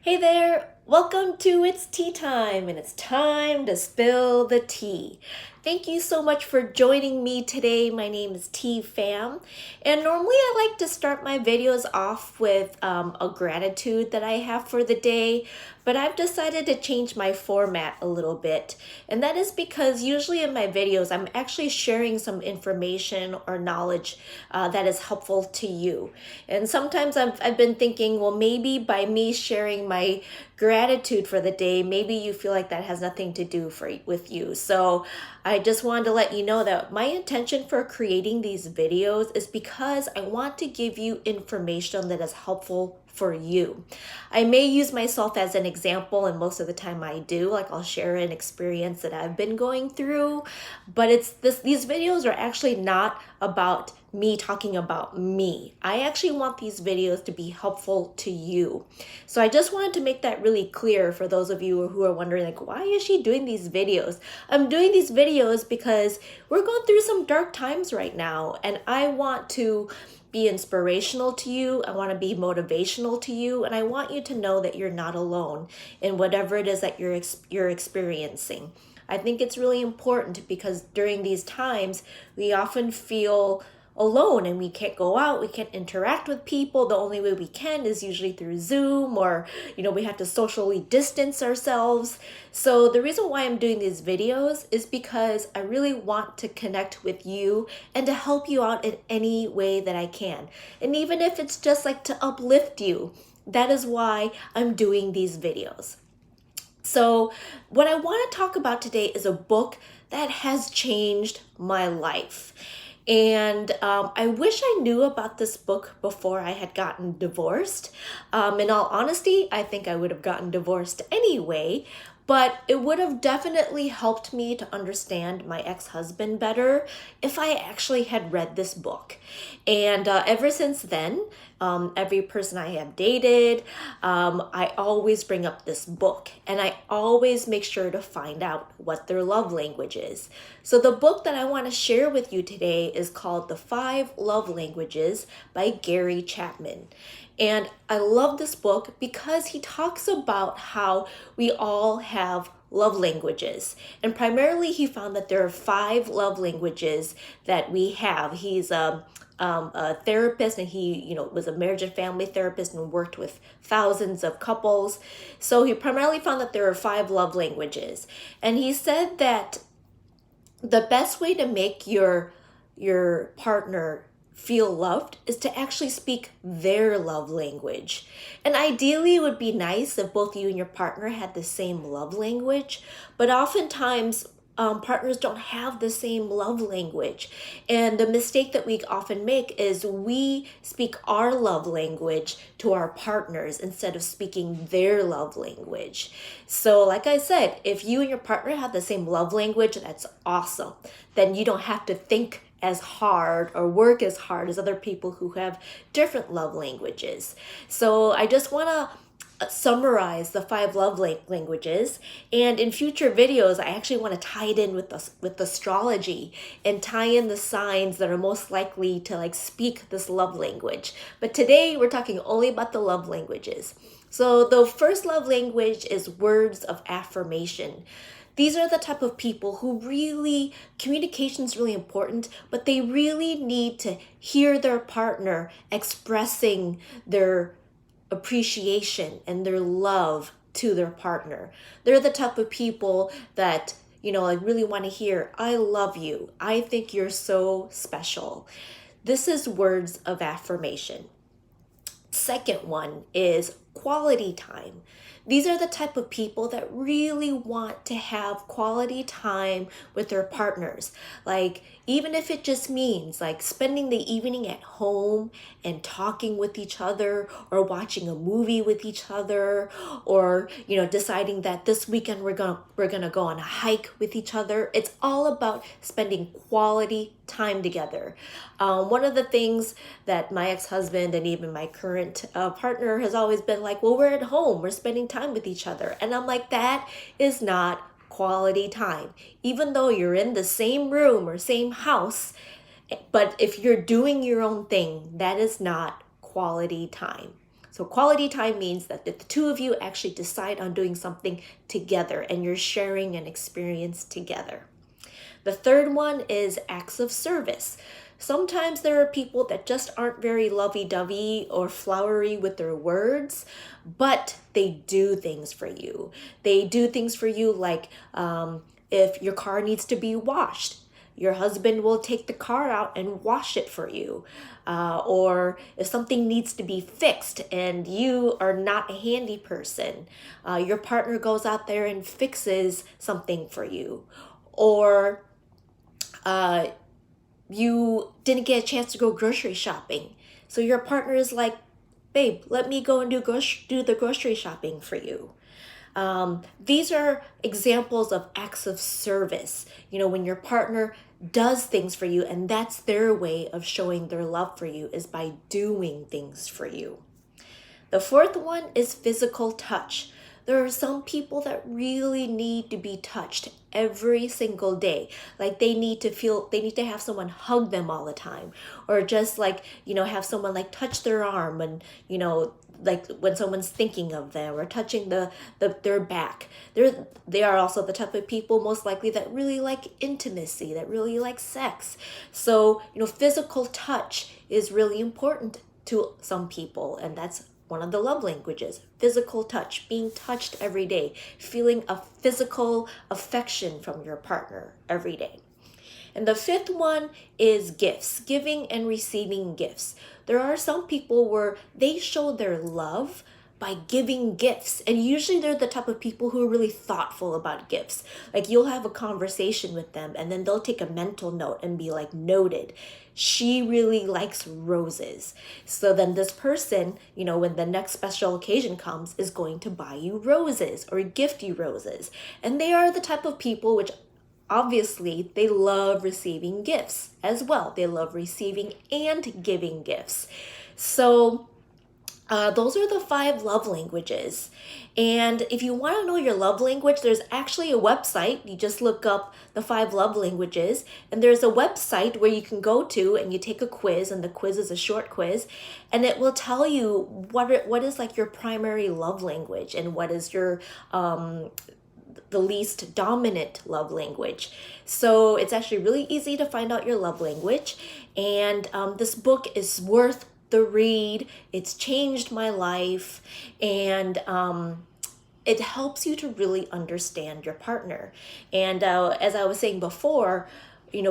Hey there, welcome to It's Tea Time, and it's time to spill the tea. Thank you so much for joining me today. My name is Tea Fam, and normally I like to start my videos off with a gratitude that I have for the day, but I've decided to change my format a little bit, and that is because usually in my videos I'm actually sharing some information or knowledge that is helpful to you. And sometimes I've been thinking, well, maybe by me sharing my gratitude for the day, maybe you feel like that has nothing to do with you. So I just wanted to let you know that my intention for creating these videos is because I want to give you information that is helpful for you. I may use myself as an example, and most of the time I do. Like, I'll share an experience that I've been going through, but these videos are actually not about me talking about me. I actually want these videos to be helpful to you. So I just wanted to make that really clear for those of you who are wondering, like, why is she doing these videos? I'm doing these videos because we're going through some dark times right now, and I want to be inspirational to you. I want to be motivational to you, and I want you to know that you're not alone in whatever it is that you're experiencing. I think it's really important because during these times, we often feel alone and we can't go out, we can't interact with people. The only way we can is usually through Zoom, or we have to socially distance ourselves. So the reason why I'm doing these videos is because I really want to connect with you and to help you out in any way that I can. And even if it's just like to uplift you, that is why I'm doing these videos. So what I want to talk about today is a book that has changed my life. And I wish I knew about this book before I had gotten divorced. In all honesty, I think I would have gotten divorced anyway, but it would have definitely helped me to understand my ex-husband better if I actually had read this book. And ever since then, every person I have dated, I always bring up this book, and I always make sure to find out what their love language is. So the book that I want to share with you today is called The 5 Love Languages by Gary Chapman. And I love this book because he talks about how we all have love languages. And primarily he found that there are 5 love languages that we have. He's a therapist, and he was a marriage and family therapist and worked with thousands of couples. So he primarily found that there are 5 love languages. And he said that the best way to make your partner feel loved is to actually speak their love language. And ideally, it would be nice if both you and your partner had the same love language, but oftentimes partners don't have the same love language. And the mistake that we often make is we speak our love language to our partners instead of speaking their love language. So like I said, if you and your partner have the same love language, that's awesome. Then you don't have to think as hard or work as hard as other people who have different love languages. So I just want to summarize the 5 love languages, and in future videos I actually want to tie it in with astrology and tie in the signs that are most likely to speak this love language. But today we're talking only about the love languages. So the first love language is words of affirmation. These are the type of people who communication is really important, but they really need to hear their partner expressing their appreciation and their love to their partner. They're the type of people that, really want to hear, I love you. I think you're so special. This is words of affirmation. Second one is quality time. These are the type of people that really want to have quality time with their partners. Even if it just means spending the evening at home and talking with each other, or watching a movie with each other, or deciding that this weekend we're gonna go on a hike with each other. It's all about spending quality time together. One of the things that my ex-husband and even my current partner has always been like, well, we're at home, we're spending time with each other. And I'm like, that is not quality time. Even though you're in the same room or same house, but if you're doing your own thing, that is not quality time. So quality time means that the two of you actually decide on doing something together and you're sharing an experience together. The third one is acts of service. Sometimes there are people that just aren't very lovey-dovey or flowery with their words, but they do things for you. They do things for you like if your car needs to be washed, your husband will take the car out and wash it for you. Or if something needs to be fixed and you are not a handy person, your partner goes out there and fixes something for you. Or you didn't get a chance to go grocery shopping. So your partner is like, babe, let me go and do the grocery shopping for you. These are examples of acts of service. You know, when your partner does things for you, and that's their way of showing their love for you, is by doing things for you. The fourth one is physical touch. There are some people that really need to be touched every single day. Like they need to have someone hug them all the time, or just like, have someone like touch their arm and, like when someone's thinking of them, or touching their back. They are also the type of people most likely that really like intimacy, that really like sex. So, physical touch is really important to some people, and that's one of the love languages. Physical touch, being touched every day, feeling a physical affection from your partner every day. And the fifth one is gifts, giving and receiving gifts. There are some people where they show their love by giving gifts. And usually they're the type of people who are really thoughtful about gifts. Like you'll have a conversation with them and then they'll take a mental note and be like, noted, she really likes roses. So then this person, when the next special occasion comes, is going to buy you roses or gift you roses. And they are the type of people which obviously they love receiving gifts as well. They love receiving and giving gifts. So those are the 5 love languages. And if you want to know your love language, there's actually a website. You just look up the 5 love languages, and there's a website where you can go to and you take a quiz, and the quiz is a short quiz, and it will tell you what is like your primary love language and what is your the least dominant love language. So it's actually really easy to find out your love language. And this book is worth the read. It's changed my life, and it helps you to really understand your partner. And as I was saying before,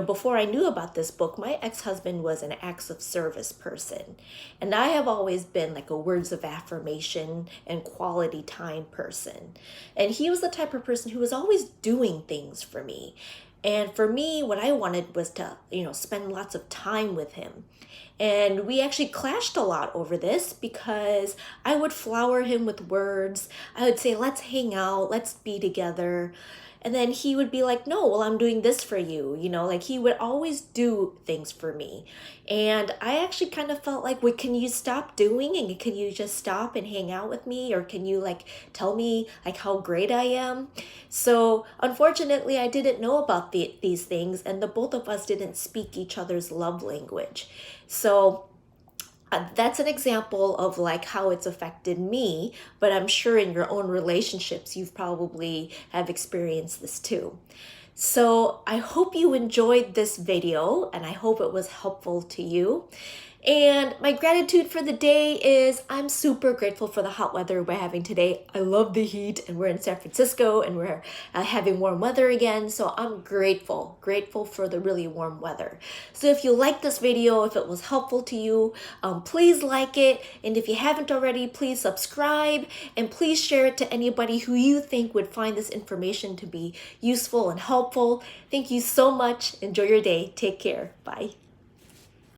before I knew about this book, my ex-husband was an acts of service person. And I have always been like a words of affirmation and quality time person. And he was the type of person who was always doing things for me. And for me, what I wanted was to, spend lots of time with him. And we actually clashed a lot over this because I would flower him with words. I would say, let's hang out, let's be together. And then he would be like, no, well, I'm doing this for you. Like he would always do things for me. And I actually kind of felt like, wait, can you stop doing? And can you just stop and hang out with me? Or can you like tell me like how great I am? So unfortunately, I didn't know about these things. And the both of us didn't speak each other's love language. So that's an example of like how it's affected me, but I'm sure in your own relationships, you've probably have experienced this too. So I hope you enjoyed this video and I hope it was helpful to you. And my gratitude for the day is I'm super grateful for the hot weather we're having today. I love the heat, and we're in San Francisco and we're having warm weather again. So I'm grateful for the really warm weather. So if you like this video, if it was helpful to you, please like it. And if you haven't already, please subscribe and please share it to anybody who you think would find this information to be useful and helpful. Thank you so much. Enjoy your day. Take care. Bye.